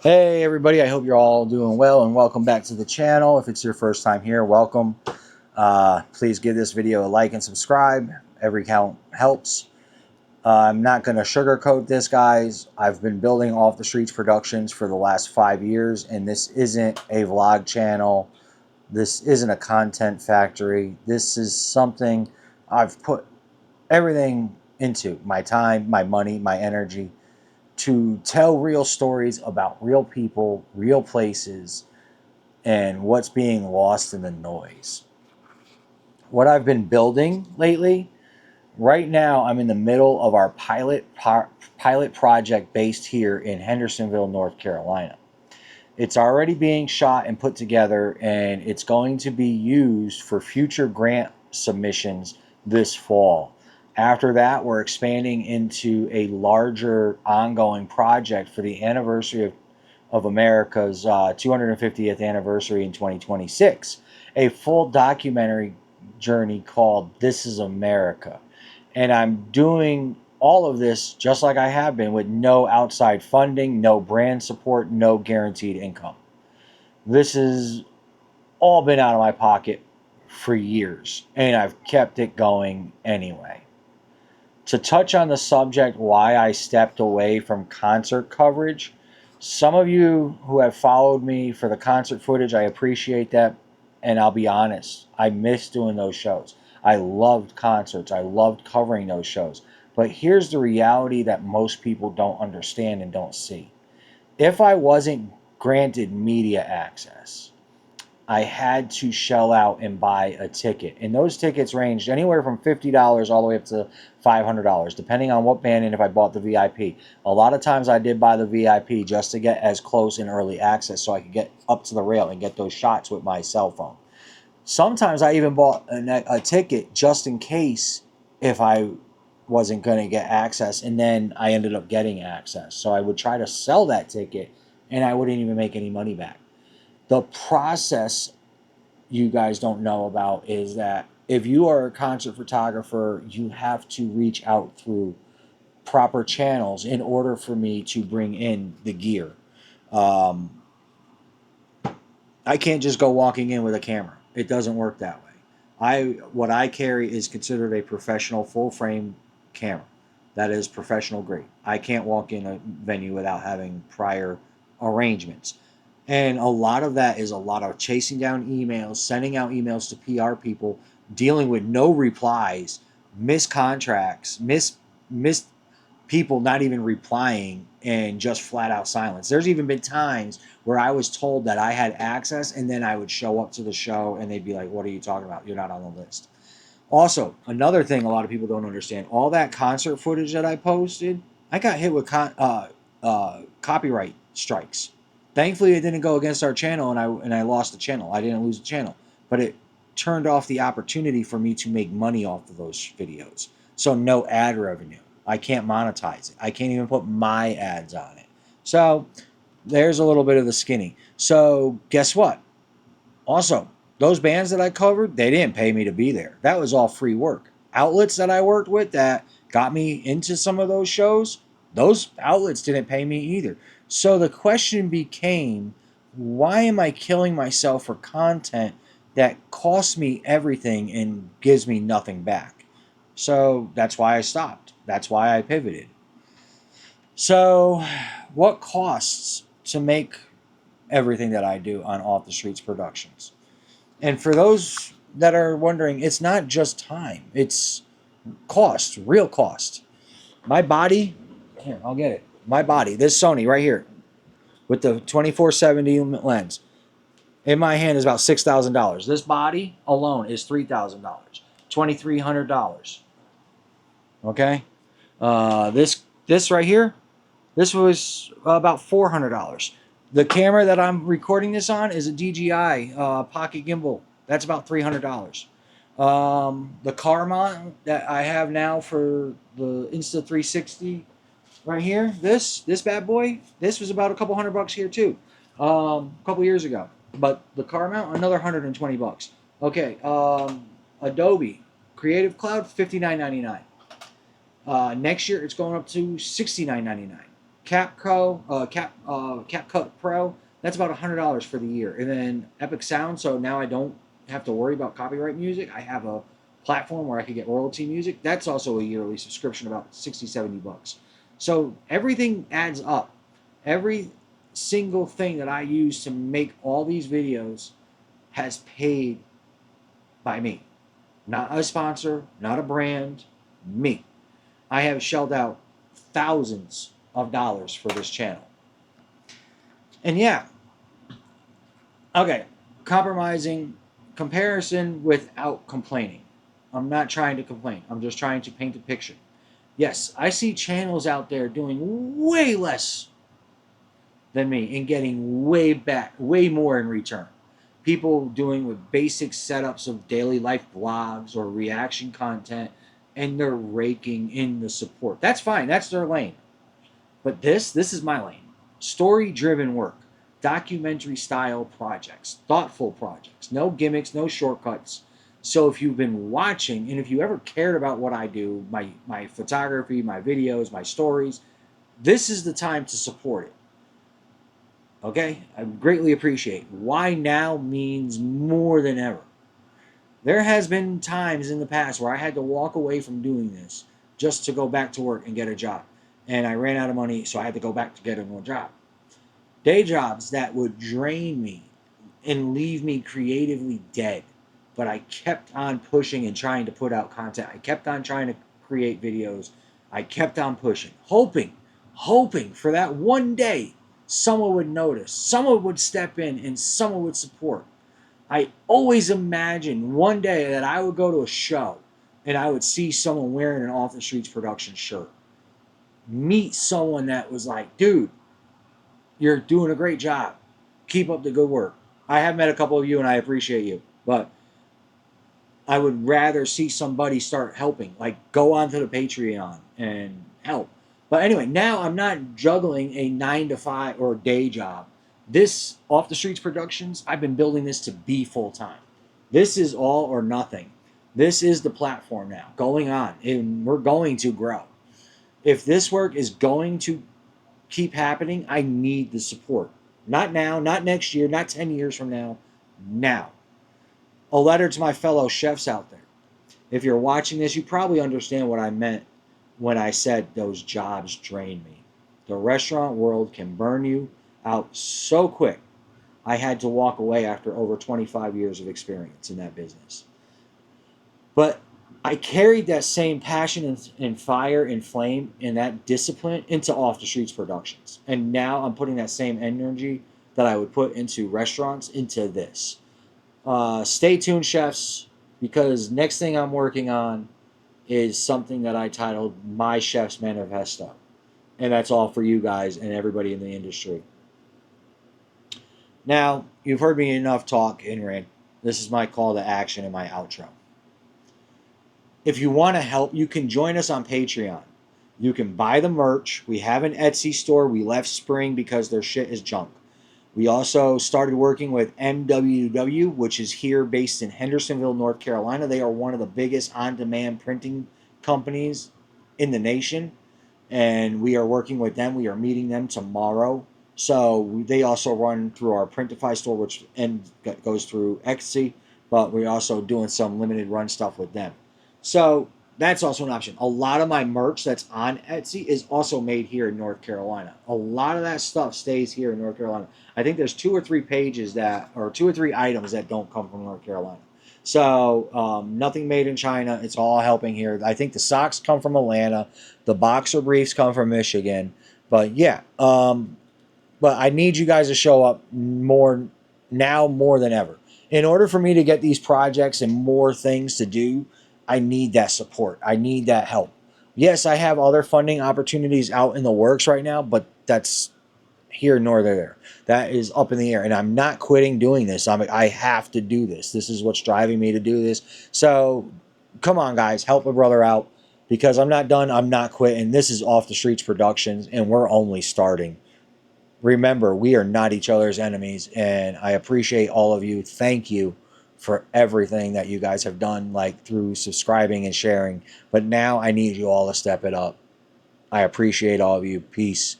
Hey everybody, I hope you're all doing well and welcome back to the channel. If it's your first time here, welcome. Please give this video a like and subscribe. Every count helps. I'm not going to sugarcoat this, guys. I've been building Off the Streets Productions for the last 5 years, and this isn't a vlog channel. This isn't a content factory. This is something I've put everything into: my time, my money, my energy, to tell real stories about real people, real places, and what's being lost in the noise. What I've been building lately, right now, I'm in the middle of our pilot project based here in Hendersonville, North Carolina. It's already being shot and put together, and it's going to be used for future grant submissions this fall. After that, we're expanding into a larger ongoing project for the anniversary of America's 250th anniversary in 2026, a full documentary journey called This is America. And I'm doing all of this just like I have been, with no outside funding, no brand support, no guaranteed income. This has all been out of my pocket for years, and I've kept it going anyway. To touch on the subject why I stepped away from concert coverage, some of you who have followed me for the concert footage, I appreciate that. And I'll be honest, I miss doing those shows. I loved concerts. I loved covering those shows. But here's the reality that most people don't understand and don't see. If I wasn't granted media access, I had to shell out and buy a ticket. And those tickets ranged anywhere from $50 all the way up to $500, depending on what band and if I bought the VIP. A lot of times I did buy the VIP just to get as close in early access so I could get up to the rail and get those shots with my cell phone. Sometimes I even bought a ticket just in case if I wasn't going to get access, and then I ended up getting access. So I would try to sell that ticket and I wouldn't even make any money back. The process you guys don't know about is that if you are a concert photographer, you have to reach out through proper channels in order for me to bring in the gear. Um, I can't just go walking in with a camera. It doesn't work that way. What I carry is considered a professional full frame camera. That is professional grade. I can't walk in a venue without having prior arrangements. And a lot of that is a lot of chasing down emails, sending out emails to PR people, dealing with no replies, missed contracts, missed people not even replying, and just flat out silence. There's even been times where I was told that I had access, and then I would show up to the show and they'd be like, "What are you talking about? You're not on the list." Also, another thing a lot of people don't understand, all that concert footage that I posted, I got hit with copyright strikes. Thankfully, it didn't go against our channel, and I lost the channel. I didn't lose the channel, but it turned off the opportunity for me to make money off of those videos. So no ad revenue. I can't monetize it. I can't even put my ads on it. So there's a little bit of the skinny. So guess what? Also, those bands that I covered, they didn't pay me to be there. That was all free work. Outlets that I worked with that got me into some of those shows, those outlets didn't pay me either. So the question became, why am I killing myself for content that costs me everything and gives me nothing back? So that's why I stopped. That's why I pivoted. So, what costs to make everything that I do on Off the Streets Productions? And for those that are wondering, it's not just time, it's cost, real cost. My body, here, I'll get it. My body, this Sony right here with the 2470 lens in my hand is about $6,000. This body alone is $3,000, $2,300. Okay, this right here, this was about $400. The camera that I'm recording this on is a DJI pocket gimbal. That's about $300. The car mount that I have now for the Insta360 right here, this bad boy, this was about a couple $100 here too, a couple years ago. But the car mount, another $120. Okay, Adobe Creative Cloud, $59.99. Next year, it's going up to $69.99. CapCut Pro, that's about $100 for the year. And then Epic Sound, so now I don't have to worry about copyright music. I have a platform where I could get royalty music. That's also a yearly subscription, about 60, 70 bucks. So everything adds up. Every single thing that I use to make all these videos has paid by me. Not a sponsor, not a brand, me. I have shelled out thousands of dollars for this channel. And yeah, okay, compromising, comparison without complaining. I'm not trying to complain. I'm just trying to paint a picture. Yes, I see channels out there doing way less than me and getting way more in return. People doing with basic setups of daily life blogs or reaction content, and they're raking in the support. That's fine. That's their lane. But this is my lane. Story-driven work, documentary style projects, thoughtful projects, no gimmicks, no shortcuts. So if you've been watching, and if you ever cared about what I do, my photography, my videos, my stories, this is the time to support it. Okay? I greatly appreciate it. Why now means more than ever. There has been times in the past where I had to walk away from doing this just to go back to work and get a job. And I ran out of money, so I had to go back to get another job. Day jobs that would drain me and leave me creatively dead. But I kept on pushing and trying to put out content. I kept on trying to create videos. I kept on pushing, hoping for that one day someone would notice, someone would step in, and someone would support. I always imagined one day that I would go to a show and I would see someone wearing an Off the Streets production shirt. Meet someone that was like, dude, you're doing a great job. Keep up the good work. I have met a couple of you and I appreciate you, but I would rather see somebody start helping, like go onto the Patreon and help. But anyway, now I'm not juggling a 9 to 5 or a day job. This Off the Streets Productions, I've been building this to be full-time. This is all or nothing. This is the platform now going on, and we're going to grow. If this work is going to keep happening, I need the support. Not now, not next year, not 10 years from now. Now. A letter to my fellow chefs out there. If you're watching this, you probably understand what I meant when I said those jobs drain me. The restaurant world can burn you out so quick. I had to walk away after over 25 years of experience in that business. But I carried that same passion and fire and flame and that discipline into Off the Streets Productions. And now I'm putting that same energy that I would put into restaurants into this. Stay tuned, chefs, because next thing I'm working on is something that I titled My Chef's Manifesto. And that's all for you guys and everybody in the industry. Now, you've heard me enough talk in rant. This is my call to action and my outro. If you want to help, you can join us on Patreon. You can buy the merch. We have an Etsy store. We left Spring because their shit is junk. We also started working with MWW, which is here based in Hendersonville, North Carolina. They are one of the biggest on-demand printing companies in the nation. And we are working with them. We are meeting them tomorrow. So they also run through our Printify store, which goes through Etsy. But we're also doing some limited run stuff with them. So that's also an option. A lot of my merch that's on Etsy is also made here in North Carolina. A lot of that stuff stays here in North Carolina. I think there's 2 or 3 pages or 2 or 3 items that don't come from North Carolina. So nothing made in China. It's all helping here. I think the socks come from Atlanta. The boxer briefs come from Michigan. But yeah, but I need you guys to show up more than ever. In order for me to get these projects and more things to do, I need that support. I need that help. Yes, I have other funding opportunities out in the works right now, but that's here nor there. That is up in the air, and I'm not quitting doing this. I have to do this. This is what's driving me to do this. So come on, guys, help a brother out, because I'm not done. I'm not quitting. This is Off the Streets Productions, and we're only starting. Remember, we are not each other's enemies, and I appreciate all of you. Thank you for everything that you guys have done, like through subscribing and sharing. But now I need you all to step it up. I appreciate all of you. Peace.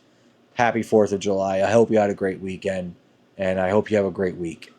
happy 4th of July. I hope you had a great weekend, and I hope you have a great week.